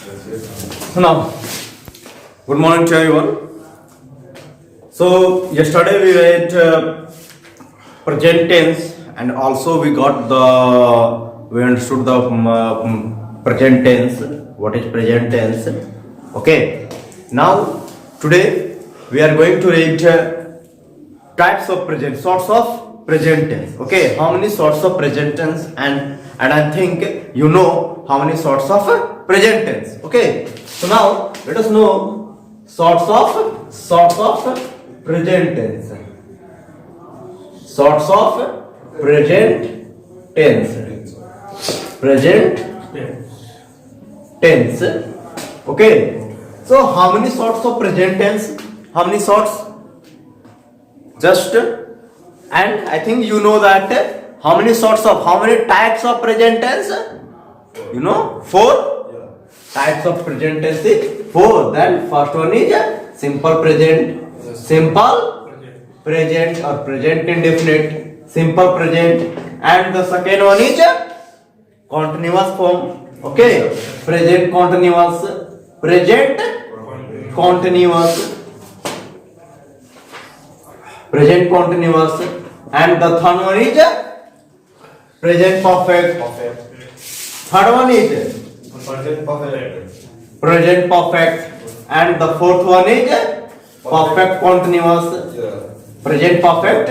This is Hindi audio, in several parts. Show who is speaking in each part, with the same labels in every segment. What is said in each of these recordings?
Speaker 1: So now, good morning to everyone. So yesterday we read present tense, and also we understood the present tense. What is present tense? Okay. Now today we are going to read types of sorts of present tense. Okay, how many sorts of present tense, and I think you know how many sorts of present tense. Okay, so now let us know sorts of present tense. Sorts of present tense. Present tense. Okay, so how many sorts of present tense? How many sorts? Just, and I think you know that how many types of present tense? You know, 4 types of present tense is 4. Then first one is simple present, simple present or present indefinite, simple present, and the second one is continuous form. Okay, present continuous, present continuous, and the third one is present perfect. Third one is present perfect, and the fourth one is perfect continuous. Present perfect,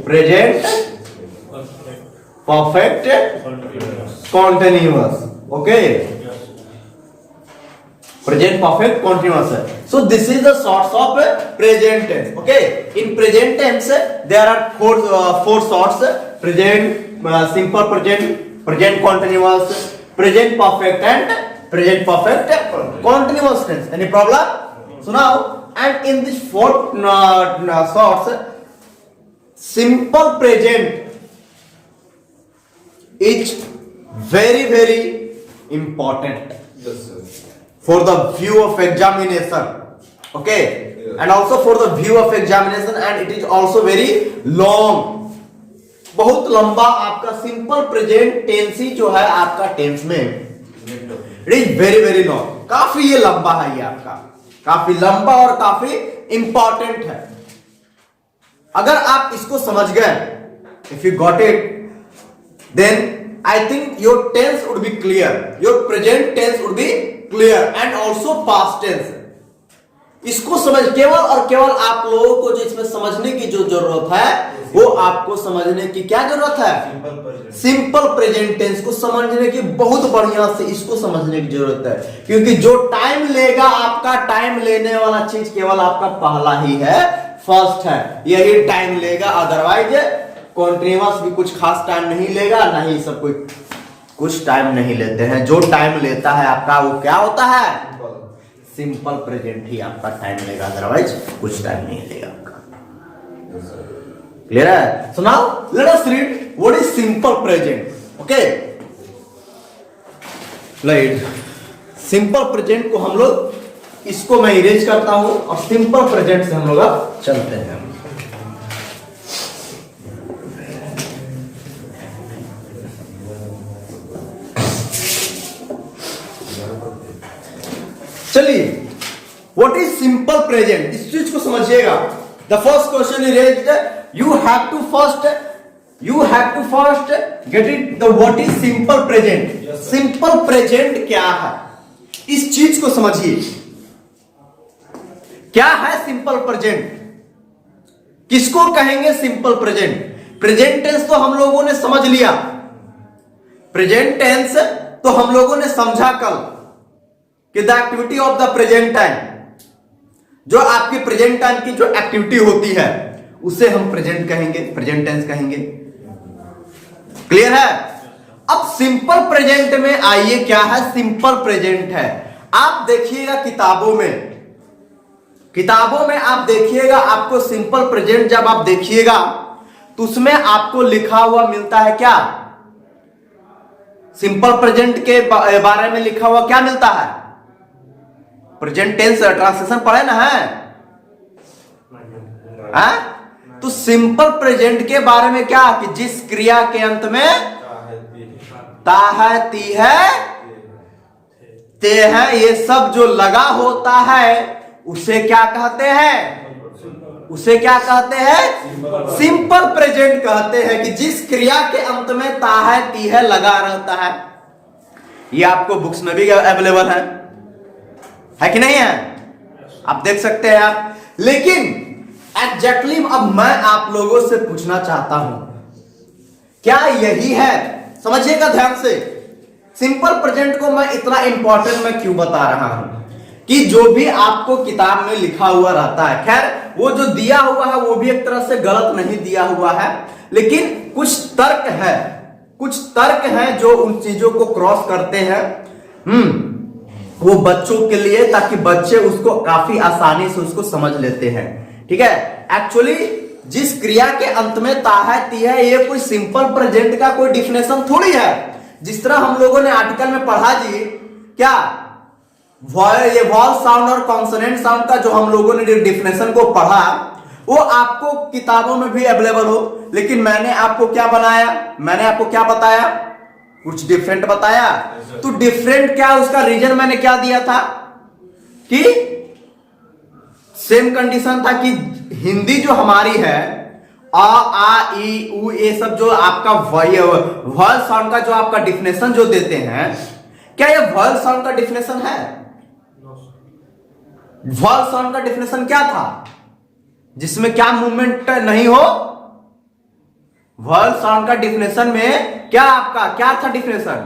Speaker 1: present perfect continuous. Okay, present perfect continuous. So this is the sorts of present tense. Okay, in present tense there are four sorts: present simple present, present continuous, present perfect, and present perfect continuous tense. Any problem? So now, and in this 4 sorts, simple present is very important for the view of examination. Okay, and also for the view of examination, and it is also very long. बहुत लंबा आपका सिंपल प्रेजेंट टेंस ही जो है आपका टेंस में इट इज वेरी लॉन्ग. काफी ये लंबा है, ये आपका काफी लंबा और काफी इंपॉर्टेंट है. अगर आप इसको समझ गए, if you got it, then I think your tense would be clear, your present tense would be clear, and also past tense. इसको समझ केवल आप लोगों को जो इसमें समझने की जो जरूरत है, वो आपको समझने की क्या जरूरत है? सिंपल प्रेजेंट टेंस को समझने की बहुत बढ़िया से इसको समझने की जरूरत है, क्योंकि जो टाइम लेगा, आपका टाइम लेने वाला चीज केवल आपका पहला ही है, फर्स्ट है, यही टाइम लेगा. अदरवाइज कॉन्टिन्यूअस भी कुछ खास टाइम नहीं लेगा, ना ही सब कुछ टाइम नहीं लेते हैं. जो टाइम लेता है आपका वो क्या होता है? सिंपल प्रेजेंट ही आपका टाइम लेगा, अदरवाइज कुछ टाइम नहीं लेगा आपका. क्लियर है? So now let us read what is simple present. Okay, right. Simple present को हम लोग, इसको मैं इरेज करता हूं और सिंपल प्रेजेंट से हम लोग चलते हैं. चलिए, व्हाट इज सिंपल प्रेजेंट, इस चीज को समझिएगा. The first question is raised, you have to first get it the what is simple present. Simple present क्या है, इस चीज को समझिए. क्या है सिंपल प्रेजेंट? किसको कहेंगे सिंपल प्रेजेंट? प्रेजेंट टेंस तो हम लोगों ने समझ लिया, प्रेजेंट टेंस तो हम लोगों ने समझा कल कि the activity of the present time, जो आपकी प्रेजेंट टाइम की जो एक्टिविटी होती है उसे हम प्रेजेंट कहेंगे, प्रेजेंट टेंस कहेंगे. क्लियर है? अब सिंपल प्रेजेंट में आइए, क्या है सिंपल प्रेजेंट है. आप देखिएगा किताबों में आप देखिएगा, आपको सिंपल प्रेजेंट जब आप देखिएगा तो उसमें आपको लिखा हुआ मिलता है क्या? सिंपल प्रेजेंट के बारे में लिखा हुआ क्या मिलता है? प्रेजेंट टेंस ट्रांसलेशन पढ़े ना है? तो सिंपल प्रेजेंट के बारे में क्या कि जिस क्रिया के अंत में ता है, ती है, ते हैं, ये सब जो लगा होता है उसे क्या कहते हैं? उसे क्या कहते हैं? सिंपल प्रेजेंट कहते हैं कि जिस क्रिया के अंत में ता है ती है लगा रहता है। ये आपको बुक्स में भी अवेलेबल है कि नहीं है? आप देख सकते हैं आप। लेकिन एग्जैक्टली अब मैं आप लोगों से पूछना चाहता हूं, क्या यही है? समझिएगा ध्यान से, सिंपल प्रेजेंट को मैं इतना इंपॉर्टेंट मैं क्यों बता रहा हूं कि जो भी आपको किताब में लिखा हुआ रहता है, खैर वो जो दिया हुआ है वो भी एक तरह से गलत नहीं दिया हुआ है, लेकिन कुछ तर्क है, कुछ तर्क हैं जो उन चीजों को क्रॉस करते हैं वो बच्चों के लिए, ताकि बच्चे उसको काफी आसानी से उसको समझ लेते हैं। ठीक है, एक्चुअली जिस क्रिया के अंत में ता है ती है, ये कोई सिंपल प्रेजेंट का कोई डिफिनेशन थोड़ी है। जिस तरह हम लोगों ने आर्टिकल में पढ़ा जी, क्या ये वॉल साउंड और कॉन्सोनेंट साउंड का जो हम लोगों ने डिफिनेशन को पढ़ा, वो आपको किताबों में भी अवेलेबल हो, लेकिन मैंने आपको क्या बनाया, मैंने आपको क्या बताया? कुछ डिफरेंट बताया। तो डिफरेंट क्या, उसका रीजन मैंने क्या दिया था कि सेम कंडीशन था कि हिंदी जो हमारी है आ ई उ ये सब जो आपका वॉयल साउंड का जो आपका डिफिनेशन जो देते हैं, क्या ये वॉयल साउंड का डिफिनेशन है? वॉयल साउंड का डिफिनेशन क्या था? जिसमें क्या मूवमेंट नहीं हो। वॉयल साउंड का डिफिनेशन में क्या आपका क्या था डिफिनेशन?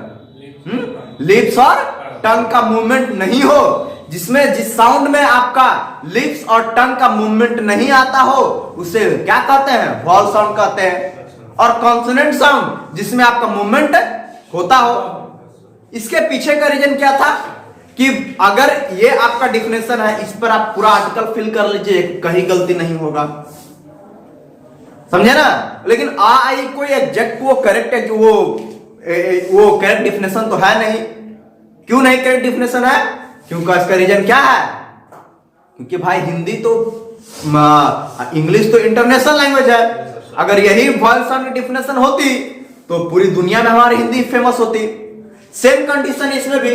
Speaker 1: लिप्स और टंग का मूवमेंट नहीं हो। जिसमें जिस साउंड में आपका लिप्स और टंग का मूवमेंट नहीं आता हो उसे क्या कहते हैं? वॉयल साउंड कहते हैं। और कॉन्सोनेंट साउंड जिसमें आपका मूवमेंट होता हो। इसके पीछे का रीजन क्या था कि अगर ये आपका डिफिनेशन है, इस पर आप पूरा आर्टिकल फिल कर लीजिए, कहीं गलती नहीं होगा, समझे ना। लेकिन आई कोई एग्जैक्ट वो करेक्ट है कि वो करेक्ट डिफिनेशन तो है नहीं। क्यों नहीं करेक्ट डिफिनेशन है? क्योंकि इसका रीजन क्या है? क्योंकि भाई हिंदी तो इंग्लिश तो इंटरनेशनल लैंग्वेज है। अगर यही वॉयल साउंड की डिफिनेशन होती तो पूरी दुनिया में हमारी हिंदी फेमस होती। सेम कंडीशन इसमें भी,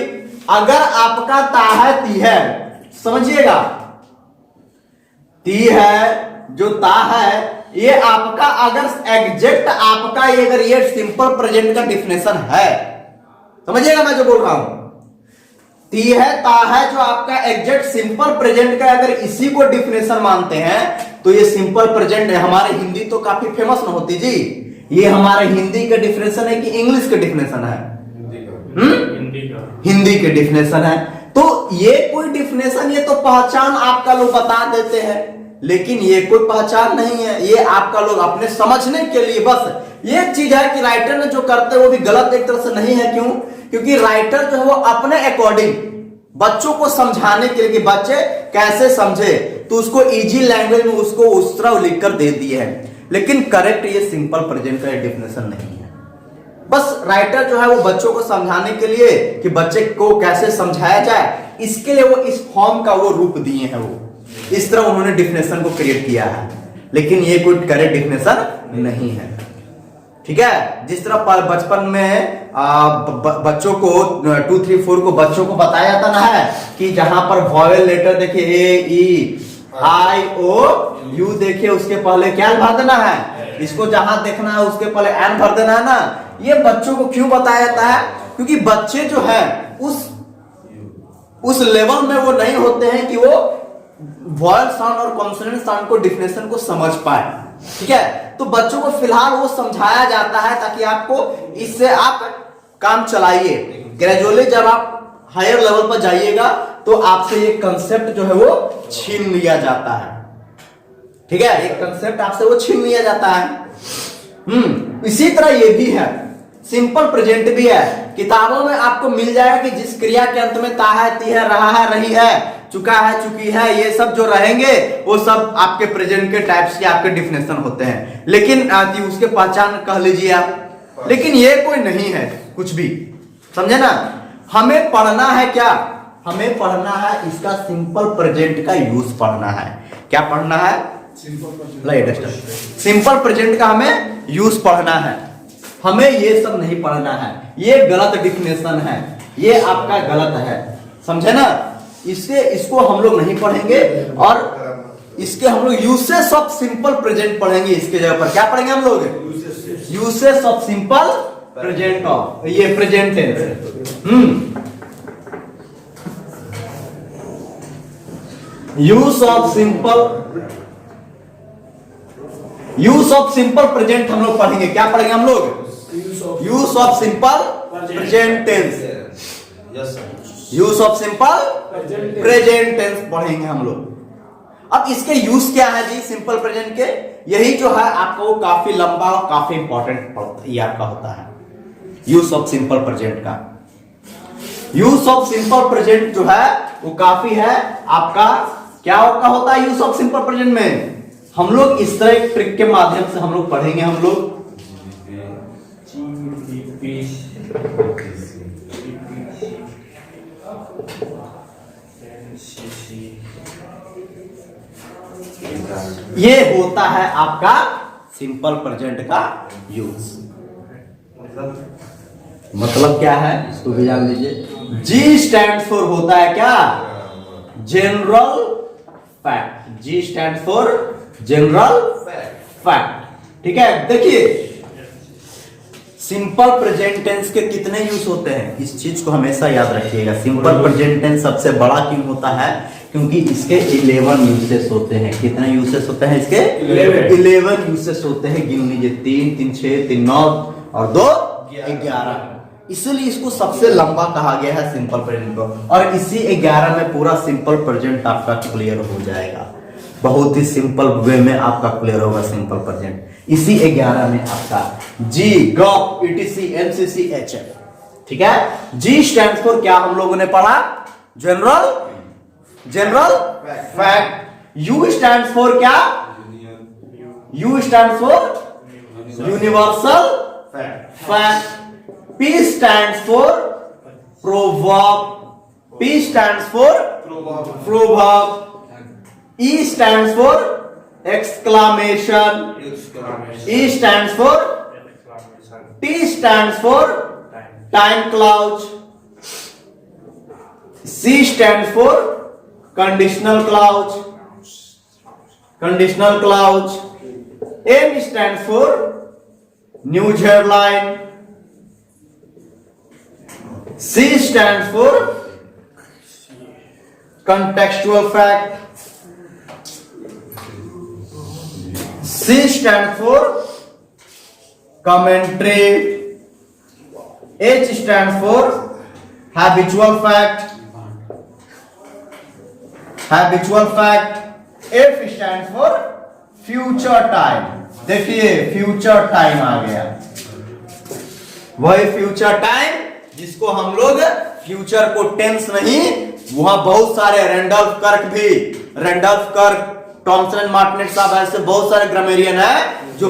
Speaker 1: अगर आपका ता है ती है, समझिएगा ती है जो ता है, ये आपका अगर एग्जैक्ट आपका ये अगर ये सिंपल प्रेजेंट का डिफिनेशन है, समझिएगा मैं जो बोल रहा हूं, ती है ता है जो आपका एग्जैक्ट सिंपल प्रेजेंट का अगर इसी को डिफिनेशन मानते हैं तो ये सिंपल प्रेजेंट है। हमारे हिंदी तो काफी फेमस न होती जी। ये हमारे हिंदी का डिफिनेशन है कि इंग्लिश का डिफिनेशन है? हिंदी के डिफिनेशन है। तो ये कोई डिफिनेशन, ये तो पहचान आपका लोग बता देते हैं, लेकिन ये कोई पहचान नहीं है। ये आपका लोग अपने समझने के लिए बस ये चीज है कि राइटर ने जो करते हैं वो भी गलत एक तरह से नहीं है। क्यों? क्योंकि राइटर जो है वो अपने अकॉर्डिंग बच्चों को समझाने के लिए कि बच्चे कैसे समझे, तो उसको इजी लैंग्वेज में उसको उस तरह लिखकर दे दिए है। लेकिन करेक्ट ये सिंपल प्रेजेंट का डिफिनेशन नहीं है। बस राइटर जो है वो बच्चों को समझाने के लिए कि बच्चे को कैसे समझाया जाए, इसके लिए वो इस फॉर्म का वो रूप दिए हैं, वो इस तरह उन्होंने डिफिनेशन को क्रिएट किया है। लेकिन ये कोई करेक्ट डिफिनेशन नहीं है। ठीक है, जिस तरह बचपन में बच्चों को 2, 3, 4 को बच्चों को बताया जाता ना है कि जहां पर वॉवेल लेटर देखिए ए ई आई ओ यू देखिए, उसके पहले क्या भर देना है, इसको जहां देखना है उसके पहले एन भर देना है ना। ये बच्चों को क्यों बताया जाता है? क्योंकि बच्चे जो है उस लेवल में वो नहीं होते हैं कि वो वॉयल साउंड और कॉन्सोनेंट साउंड को डिफिनेशन को समझ पाए। ठीक है, तो बच्चों को फिलहाल वो समझाया जाता है ताकि आपको इससे आप काम चलाइए। ग्रेजुअली जब आप हायर लेवल पर जाइएगा तो आपसे ये कंसेप्ट जो है वो छीन लिया जाता है। ठीक है, एक कंसेप्ट आपसे वो छीन लिया जाता है। इसी तरह ये भी है, सिंपल प्रेजेंट भी है। किताबों में आपको मिल जाएगा कि जिस क्रिया के अंत में ता है ती है, रहा है रही है, चुका है चुकी है, ये सब जो रहेंगे वो सब आपके प्रेजेंट के टाइप्स के आपके डिफिनेशन होते हैं। लेकिन उसके पहचान कह लीजिए आप, लेकिन ये कोई नहीं है कुछ भी, समझे ना। हमें पढ़ना है क्या? हमें पढ़ना है इसका सिंपल प्रेजेंट का यूज पढ़ना है। क्या पढ़ना है? सिंपल प्रेजेंट का हमें यूज पढ़ना है। हमें ये सब नहीं पढ़ना है, ये गलत डिफिनेशन है, ये आपका गलत है। समझे ना? इसको हम लोग नहीं पढ़ेंगे और इसके हम लोग यूसेस ऑफ सिंपल प्रेजेंट पढ़ेंगे। इसके जगह पर क्या पढ़ेंगे हम लोग? Uses of simple present of ये present tense. Use of simple present हम लोग पढ़ेंगे। क्या पढ़ेंगे हम लोग? Use of simple present tense. Use of simple present tense पढ़ेंगे हम लोग। अब इसके यूज क्या है जी सिंपल प्रेजेंट के? यही जो है आपको काफी लंबा और काफी इंपॉर्टेंट ये आपका होता है यूज ऑफ सिंपल प्रेजेंट का। यूज ऑफ सिंपल प्रेजेंट जो है वो काफी है आपका। क्या होता है यूज ऑफ सिंपल प्रेजेंट में? हम लोग इस तरह एक ट्रिक के माध्यम से हम लोग पढ़ेंगे। हम लोग ये होता है आपका सिंपल प्रेजेंट का यूज। मतलब क्या है इसको भी जान लीजिए। जी स्टैंड फॉर होता है क्या? General fact. G stand for general fact. ठीक है, देखिए सिंपल प्रेजेंट टेंस के कितने यूज होते हैं इस चीज को हमेशा याद रखिएगा। सिंपल प्रेजेंट टेंस सबसे बड़ा क्यों होता है? क्योंकि इसके 11 यूसेस होते हैं। कितने यूसेस होते हैं इसके? 11 यूसेस होते हैं। गिन लीजिए 3 3 6 3 9 और 2 11। इसलिए इसको सबसे लंबा कहा गया है सिंपल प्रेजेंट को। और इसी 11 में पूरा सिंपल प्रेजेंट आपका क्लियर हो जाएगा। बहुत ही सिंपल वे में आपका क्लियर होगा सिंपल प्रेजेंट। इसी 11 में आपका जी गॉप ईटीसी एमसीसी एचएफ। ठीक है, जी स्टैंड फॉर क्या हम लोगों ने पढ़ा? General fact. U stand for क्या? U stand for universal fact. P stands for proverb. P stands for proverb. E stands for exclamation. E stands for T stands for time clause. C stands for conditional clause. Conditional clause. M stands for news headline. C stands for contextual fact. C stands for commentary. H stands for habitual fact. Habitual fact. F stands for future time. देखिए फ्यूचर टाइम आ गया। वही फ्यूचर टाइम जिसको हम लोग फ्यूचर को टेंस नहीं, वहां बहुत सारे रेंडल्फ कर्क, टॉमसन एंड मार्टिनेट साहब, ऐसे बहुत सारे ग्रामेरियन है जो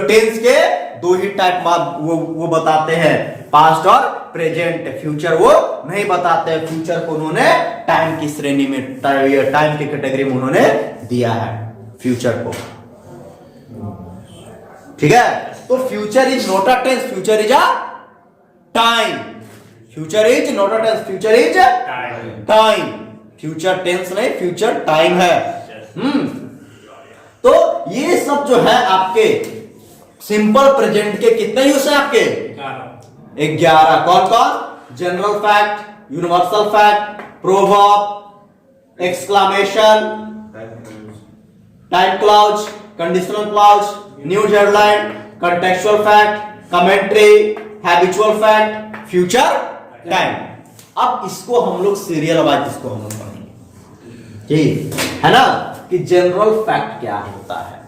Speaker 1: टेंस के दो ही टाइप वो बताते हैं, पास्ट और प्रेजेंट। फ्यूचर वो नहीं बताते। फ्यूचर को उन्होंने टाइम की श्रेणी में, टाइम की कैटेगरी में उन्होंने दिया है फ्यूचर को। ठीक है, तो future is not a tense, future is a time. Future is not a tense, future is time. Future tense नहीं, फ्यूचर टाइम है। तो ये सब जो है आपके सिंपल प्रेजेंट के कितने यूज है आपके? 11। कौन कौन? General fact, universal fact, proverb, exclamation, time clause, conditional clause, news headline, contextual fact, commentary, habitual fact, future time. अब इसको हम लोग सीरियल वाइज इसको हम लोग पढ़ेंगे, ठीक है ना? कि जनरल फैक्ट क्या होता है,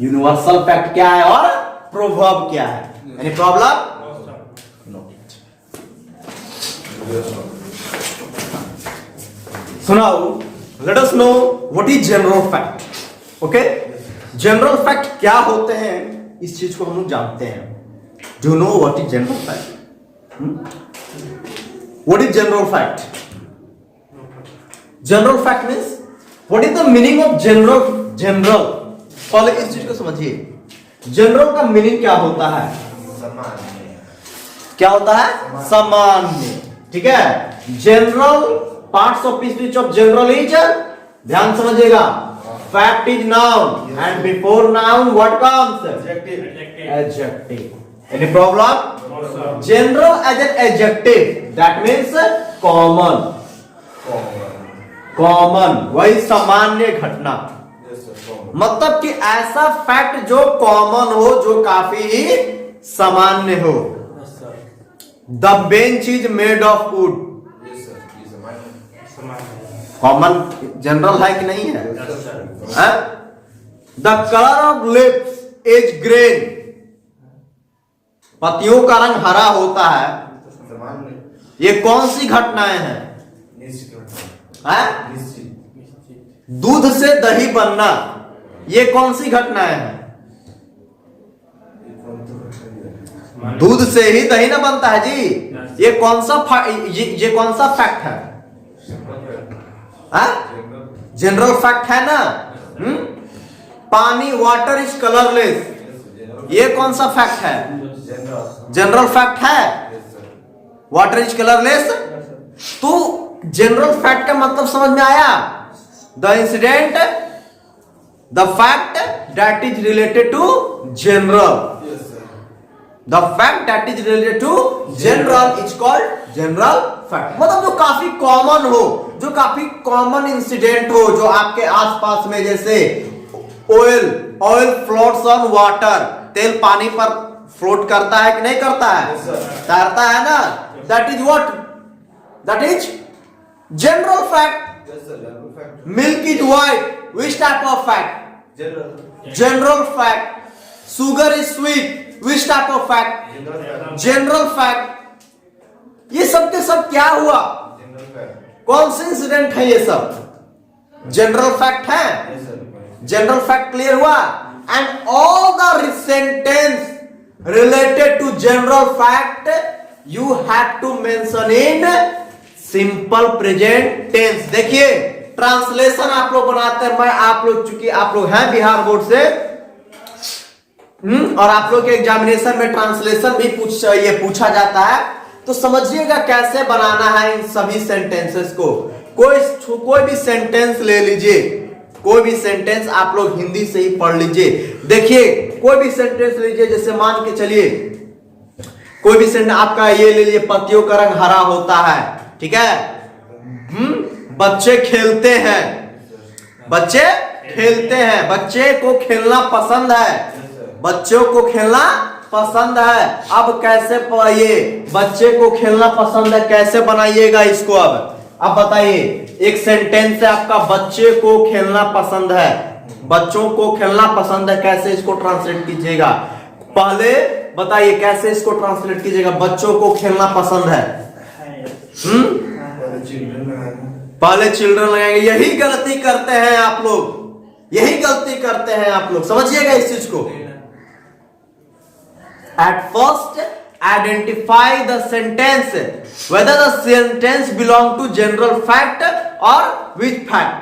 Speaker 1: यूनिवर्सल फैक्ट क्या है और प्रोवर्ब क्या है। Any problem? So now let us know what is general fact. Okay? General fact क्या होते हैं इस चीज को हम लोग जानते हैं। Do you know what is general fact? What is general fact? General fact means what is the meaning of general? पहले इस चीज को समझिए। जनरल का मीनिंग क्या होता है? क्या होता है? सामान्य। ठीक है। General parts of speech of general is, ध्यान समझिएगा, fact is noun and before noun what comes? Adjective. Any problem? General as an adjective that means common, common वही सामान्य घटना, मतलब कि ऐसा फैक्ट जो कॉमन हो, जो काफी ही सामान्य हो। The bench is made of would, common general है कि नहीं है? The colour of lips is green, पतियों का रंग हरा होता है। ये कौन सी घटनाएं हैं? दूध से दही बनना, ये कौन सी घटनाएं हैं? दूध से ही दही ना बनता है जी। ये कौन सा ये कौन सा फैक्ट है? जनरल फैक्ट है ना। पानी, वाटर इज कलरलेस, ये कौन सा फैक्ट है? जनरल फैक्ट है। वाटर इज कलरलेस, तो जनरल फैक्ट का मतलब समझ में आया? The incident, the fact that is related to general, the fact that is related to general is called general fact. मतलब जो काफी कॉमन हो, जो काफी कॉमन इंसिडेंट हो, जो आपके आसपास में, जैसे ऑयल फ्लोट्स ऑन वाटर, तेल पानी पर फ्लोट करता है कि नहीं करता है? तैरता है ना। That is what? That is general fact. Milk is white, which type of fact? General fact. Sugar is sweet, which type of fact? General fact. ये सब के सब क्या हुआ? कौन से इंसिडेंट है ये सब? जनरल फैक्ट है। जनरल फैक्ट क्लियर हुआ? And all the sentence related to general fact you have to mention in simple present tense। देखिए ट्रांसलेशन आप लोग बनाते हैं, मैं आप लोग, चूंकि आप लोग हैं बिहार बोर्ड से, और आप लोग के एग्जामिनेशन में ट्रांसलेशन भी पूछा जाता है, तो समझिएगा कैसे बनाना है इन सभी सेंटेंसेस को। कोई भी सेंटेंस ले लीजिए, कोई भी सेंटेंस आप लोग हिंदी से ही पढ़ लीजिए। देखिए कोई भी सेंटेंस लीजिए, जैसे मान के चलिए कोई भी सेंटेंस आपका ये ले लीजिए, पत्तियों का रंग हरा होता है, ठीक है। बच्चे खेलते हैं, बच्चे खेलते हैं, बच्चे को खेलना पसंद है, बच्चों को खेलना पसंद है। अब कैसे ये बच्चे को खेलना पसंद है कैसे बनाइएगा इसको? अब बताइए, एक सेंटेंस है आपका, बच्चे को खेलना पसंद है, बच्चों को खेलना पसंद है, कैसे इसको ट्रांसलेट कीजिएगा? पहले बताइए कैसे इसको ट्रांसलेट कीजिएगा? बच्चों को खेलना पसंद है, पहले चिल्ड्रन लगाएंगे। यही गलती करते हैं आप लोग, यही गलती करते हैं आप लोग, समझिएगा इस चीज को। At first identify the sentence whether the sentence belong to general fact or which fact।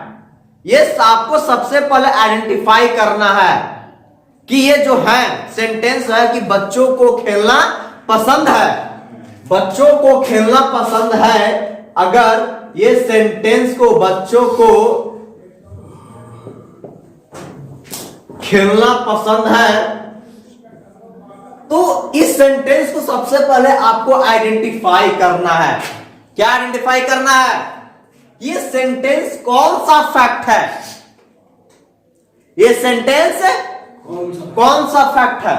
Speaker 1: ये आपको सबसे पहले आइडेंटिफाई करना है कि ये जो है सेंटेंस है कि बच्चों को खेलना पसंद है, बच्चों को खेलना पसंद है। अगर ये सेंटेंस को बच्चों को खेलना पसंद है, तो इस सेंटेंस को सबसे पहले आपको आइडेंटिफाई करना है। क्या आइडेंटिफाई करना है? ये सेंटेंस कौन सा फैक्ट है? ये सेंटेंस कौन सा फैक्ट है?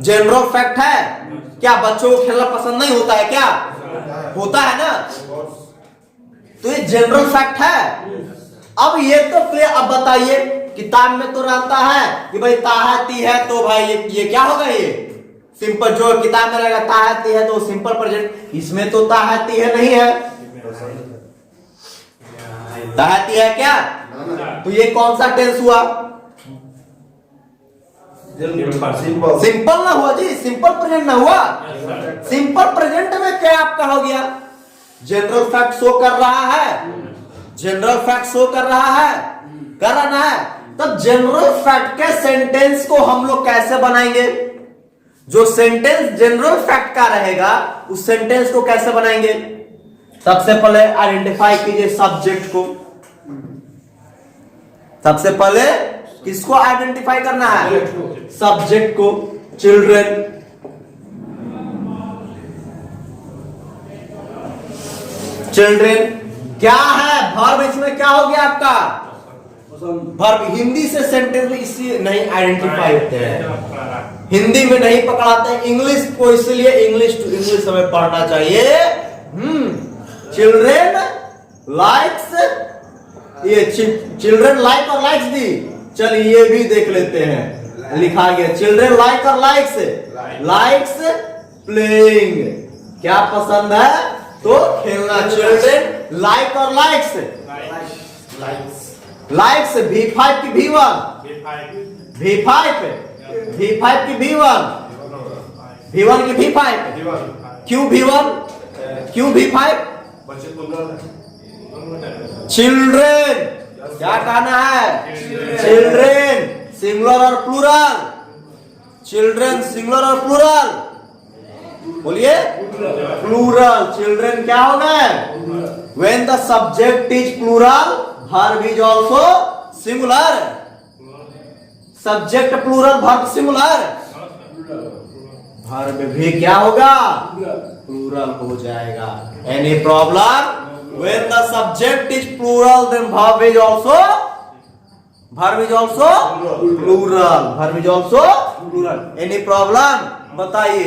Speaker 1: जनरल फैक्ट है। क्या बच्चों को खेलना पसंद नहीं होता है? क्या होता है ना? तो ये जनरल फैक्ट है। अब ये तो क्लियर। अब बताइए, किताब में तो रहता है कि भाई ताहती है, तो भाई ये क्या होगा? ये सिंपल, जो किताब में रहेगा ताहती है तो सिंपल प्रेजेंट। इसमें तो ताहती है नहीं है, ताहती है क्या? तो ये कौन सा टेंस हुआ? सिंपल ना हुआ जी, सिंपल प्रेजेंट ना हुआ। सिंपल प्रेजेंट में क्या आपका हो गया? जनरल फैक्ट शो कर रहा है, जनरल फैक्ट शो कर रहा है, कर रहा है। तब जनरल फैक्ट के सेंटेंस को हम लोग कैसे बनाएंगे? जो सेंटेंस जनरल फैक्ट का रहेगा उस सेंटेंस को कैसे बनाएंगे? सबसे पहले आइडेंटिफाई कीजिए सब्जेक्ट को। सबसे पहले किसको आइडेंटिफाई करना है? सब्जेक्ट को। चिल्ड्रन, चिल्ड्रन क्या है? वर्ब इसमें क्या हो गया आपका? वर्ब। हिंदी से सेंटेंस में इसलिए नहीं आइडेंटिफाई होते हैं, हिंदी में नहीं पकड़ाते, इंग्लिश को, इसलिए इंग्लिश टू इंग्लिश हमें पढ़ना चाहिए। चिल्ड्रन लाइक्स, ये चिल्ड्रन लाइक और लाइक्स दी, चलिए ये भी देख लेते हैं। लिखा गया चिल्ड्रन लाइक और लाइक्स, लाइक्स प्लेइंग, क्या पसंद है? तो खेलना। चिल्ड्रन लाइक और लाइक्स, लाइक्स V5 की V1, V5 की V1, V1 की V5, क्यों V1, क्यों V5? चिल्ड्रन, क्या कहना है? चिल्ड्रन सिंगुलर और प्लूरल, चिल्ड्रन सिंगुलर और प्लूरल, बोलिए प्लूरल। चिल्ड्रन क्या हो गए? When the subject is plural, verb is also singular. Subject plural, verb singular, verb भी क्या होगा? प्लूरल हो जाएगा। Any problem? When the subject is plural, then verb is also plural. Verb is also plural. Any problem? बताइए,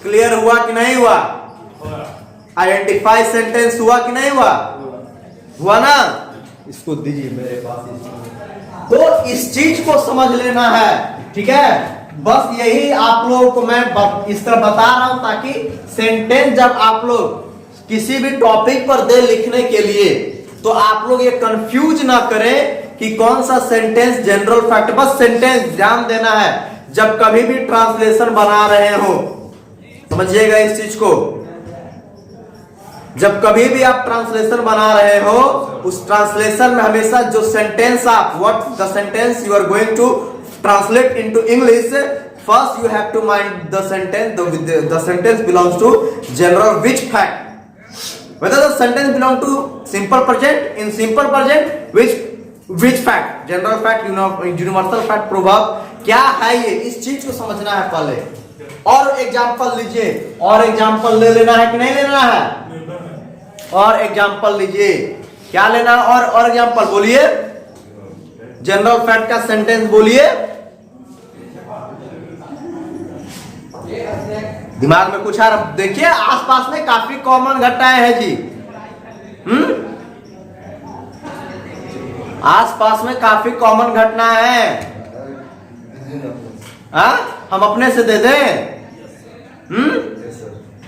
Speaker 1: क्लियर हुआ कि नहीं हुआ? आइडेंटिफाई सेंटेंस हुआ कि नहीं हुआ? हुआ ना? इसको दीजिए मेरे पास। तो इस चीज को समझ लेना है, ठीक है? बस यही आप लोगों को मैं इस तरह बता रहा हूं ताकि सेंटेंस जब आप लोग किसी भी टॉपिक पर दे लिखने के लिए तो आप लोग ये कंफ्यूज ना करें कि कौन सा सेंटेंस जनरल फैक्ट। बस सेंटेंस ध्यान देना है जब कभी भी ट्रांसलेशन बना रहे हो, समझिएगा इस चीज को। जब कभी भी आप ट्रांसलेशन बना रहे हो, उस ट्रांसलेशन में हमेशा जो सेंटेंस आप what the sentence you are going to translate into English, first you have to mind the sentence, the sentence belongs to general which fact, whether the sentence belong to simple present, in simple present which fact, general fact, universal fact, proverb, क्या है ये, इस चीज को समझना है पहले। और एग्जांपल लीजिए, और एग्जांपल ले लेना है कि नहीं लेना है? और एग्जांपल लीजिए, क्या लेना? और एग्जांपल बोलिए, जनरल फैक्ट का सेंटेंस बोलिए। दिमाग में कुछ आ रहा? देखिए आसपास में काफी कॉमन घटनाएं हैं जी। आसपास में काफी कॉमन घटना है। हम अपने से दे दें?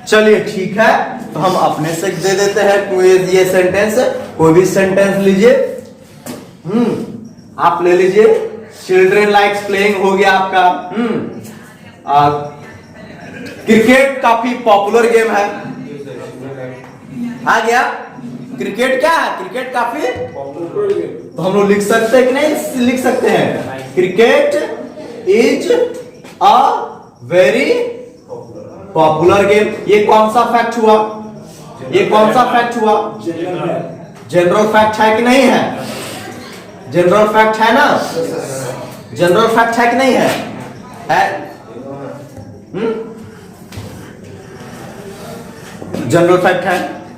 Speaker 1: चलिए ठीक है, तो हम अपने से दे देते हैं। कोई ये सेंटेंस, कोई भी सेंटेंस लीजिए। आप ले लीजिए, चिल्ड्रन लाइक्स प्लेइंग हो गया आपका। क्रिकेट काफी पॉपुलर गेम है, आ गया। क्रिकेट क्या है? क्रिकेट काफी पॉपुलर गेम। तो हम लोग लिख सकते हैं कि नहीं लिख सकते हैं? Cricket is a very popular game. ये कौन सा फैक्ट हुआ? ये कौन सा फैक्ट हुआ? जनरल फैक्ट है कि नहीं है? जनरल फैक्ट है ना? जनरल फैक्ट है कि नहीं है? जनरल फैक्ट है।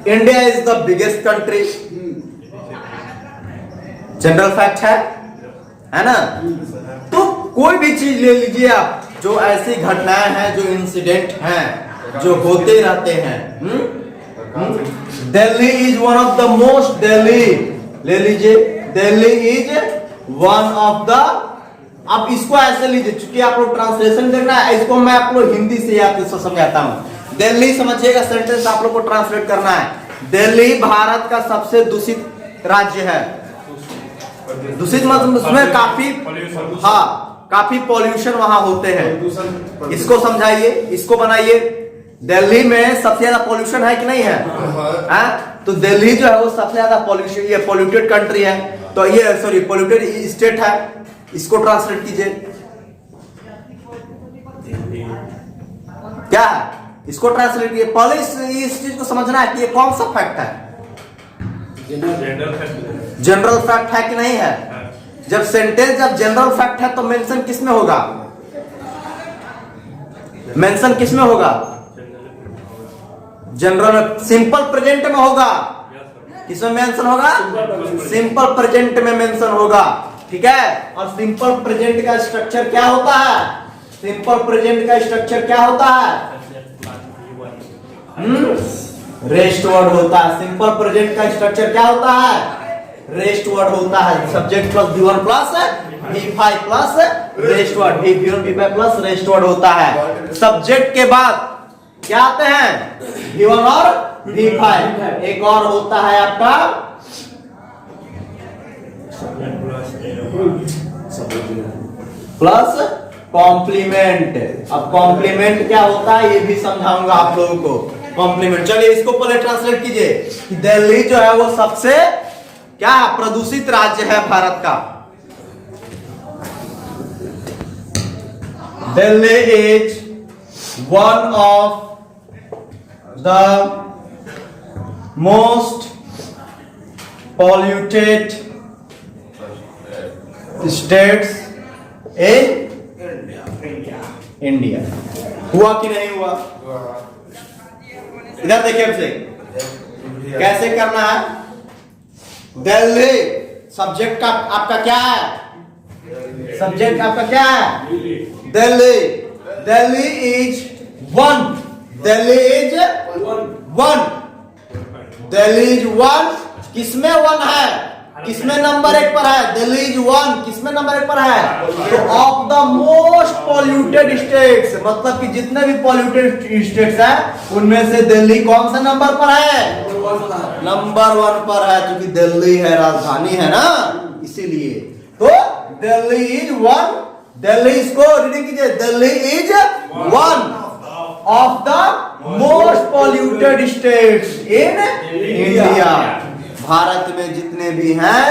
Speaker 1: India is the biggest country, general fact है ना? तो कोई भी चीज ले लीजिए आप, जो ऐसी घटनाएं हैं, जो इंसिडेंट हैं, जो होते रहते हैं। Delhi is one of the most, Delhi ले लीजिए, Delhi is one of the. अब इसको ऐसे लीजिए, चूंकि आप लोग ट्रांसलेशन देखना है, इसको मैं आप लोग हिंदी से आपको समझाता हूं। दिल्ली समझिएगा, सेंटेंस आप लोग को ट्रांसलेट करना है। दिल्ली भारत का सबसे दूषित राज्य है। दूषित मतलब उसमें काफी, हाँ, काफी पॉल्यूशन वहां होते हैं। इसको समझाइए, इसको बनाइए। दिल्ली में सबसे ज्यादा पॉल्यूशन है कि नहीं है? तो दिल्ली जो है वो सबसे ज्यादा पॉल्यूशन, ये पॉल्यूटेड कंट्री है, तो ये सॉरी पॉल्यूटेड स्टेट है। इसको ट्रांसलेट कीजिए। क्या है, इसको ट्रांसलेट किए। पहले इस चीज को समझना है कि ये कौन सा फैक्ट है, जनरल फैक्ट है कि नहीं है। जब सेंटेंस जब जनरल फैक्ट है तो मेंशन किस में होगा, मेंशन किस में होगा, जनरल सिंपल प्रेजेंट में होगा। किसमें मेंशन होगा, सिंपल प्रेजेंट में मेंशन होगा, ठीक है। और सिंपल प्रेजेंट का स्ट्रक्चर क्या होता है, सिंपल प्रेजेंट का स्ट्रक्चर क्या होता है, रेस्ट वर्ड होता है। सिंपल प्रेजेंट का स्ट्रक्चर क्या होता है, रेस्ट वर्ड होता है। Subject plus V1 plus V5 plus rest word, V1 V5 plus rest word होता है। सब्जेक्ट के बाद क्या आते हैं, V1 और V5। एक और होता है आपका प्लस कॉम्प्लीमेंट। अब कॉम्प्लीमेंट क्या होता है ये भी समझाऊंगा आप लोगों को। कॉम्प्लीमेंट, चलिए इसको पहले ट्रांसलेट कीजिए कि दिल्ली जो है वो सबसे क्या प्रदूषित राज्य है भारत का। Delhi is one of the most polluted states in India. हुआ कि नहीं हुआ, इधर देखिए हमसे कैसे करना है। दिल्ली सब्जेक्ट का आपका क्या है, सब्जेक्ट आपका क्या है, Delhi. Delhi is one, Delhi is one, Delhi is one. किसमें वन है, किसमें नंबर 1 पर है, दिल्ली इज वन किसमें नंबर 1 पर है, तो of the most polluted states, मतलब कि जितने भी पॉल्यूटेड स्टेट्स हैं उनमें से दिल्ली कौन सा नंबर पर है, नंबर 1 पर है, क्योंकि दिल्ली है राजधानी है ना, इसीलिए। तो दिल्ली इज वन, दिल्ली इसको रीडिंग कीजिए, Delhi is one of the most polluted states in India. Bharat में जितने भी हैं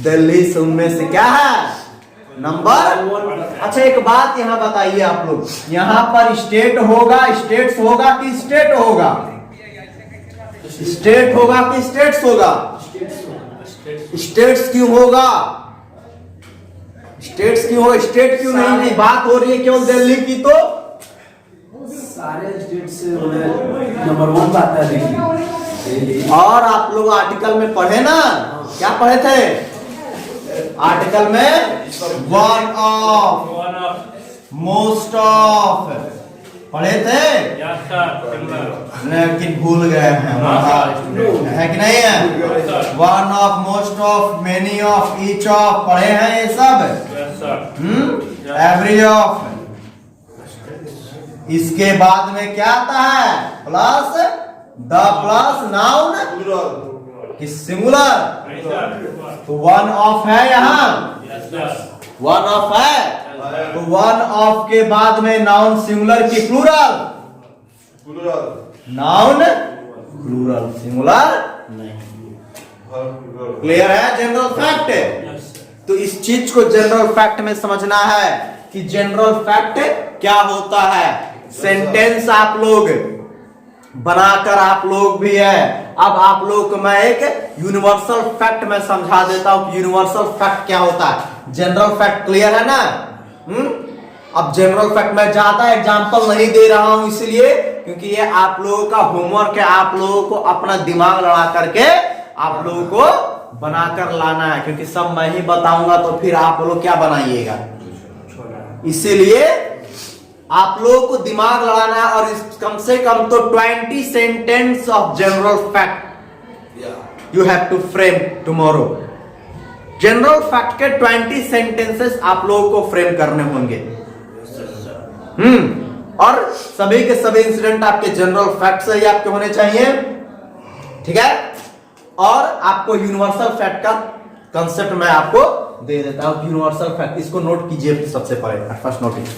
Speaker 1: दिल्ली से उनमें से क्या है, नंबर। अच्छा एक बात यहां बताइए आप लोग, यहां पर स्टेट होगा, स्टेट्स होगा कि स्टेट होगा, स्टेट होगा कि स्टेट्स होगा, स्टेट्स क्यों होगा, स्टेट्स क्यों हो, स्टेट क्यों नहीं, बात हो रही है केवल दिल्ली की, तो
Speaker 2: सारे स्टेट से नंबर 1 बात है दिल्ली।
Speaker 1: और आप लोग आर्टिकल में पढ़े ना, क्या पढ़े थे आर्टिकल में, वन ऑफ मोस्ट ऑफ पढ़े थे, लेकिन भूल गए हैं, है कि नहीं है। One of, most of, many of, each of पढ़े हैं ये सब, एवरी ऑफ। इसके बाद में क्या आता है, प्लस द प्लस नाउन कि सिंगुलर, तो वन ऑफ है यहाँ, वन ऑफ है, तो वन ऑफ के बाद में नाउन सिंगुलर की प्लूरल, नाउन प्लूरल, सिंगुलर नहीं। क्लियर है, जनरल फैक्ट है। तो इस चीज को जनरल फैक्ट में समझना है कि जनरल फैक्ट क्या होता है। सेंटेंस आप लोग बनाकर आप लोग भी है। अब आप लोग को मैं एक यूनिवर्सल फैक्ट में समझा देता हूं कि यूनिवर्सल फैक्ट क्या होता है। जनरल फैक्ट क्लियर है ना। अब जनरल फैक्ट में ज्यादा एग्जांपल नहीं दे रहा हूं इसलिए क्योंकि ये आप लोगों का होमवर्क है, आप लोगों को अपना दिमाग लड़ा करके आप लोगों को बनाकर लाना है, क्योंकि सब मैं ही बताऊंगा तो फिर आप लोग क्या बनाइएगा। इसीलिए आप लोगों को दिमाग लड़ाना है और कम से कम तो 20 sentence of general fact you have to frame tomorrow. General fact के 20 सेंटेंसेस आप लोगों को फ्रेम करने होंगे। और सभी के सभी इंसिडेंट आपके जनरल फैक्ट से ही आपके होने चाहिए, ठीक है। और आपको यूनिवर्सल फैक्ट का कंसेप्ट मैं आपको दे देता हूं। यूनिवर्सल फैक्ट इसको नोट कीजिए सबसे पहले, फर्स्ट नोटिस।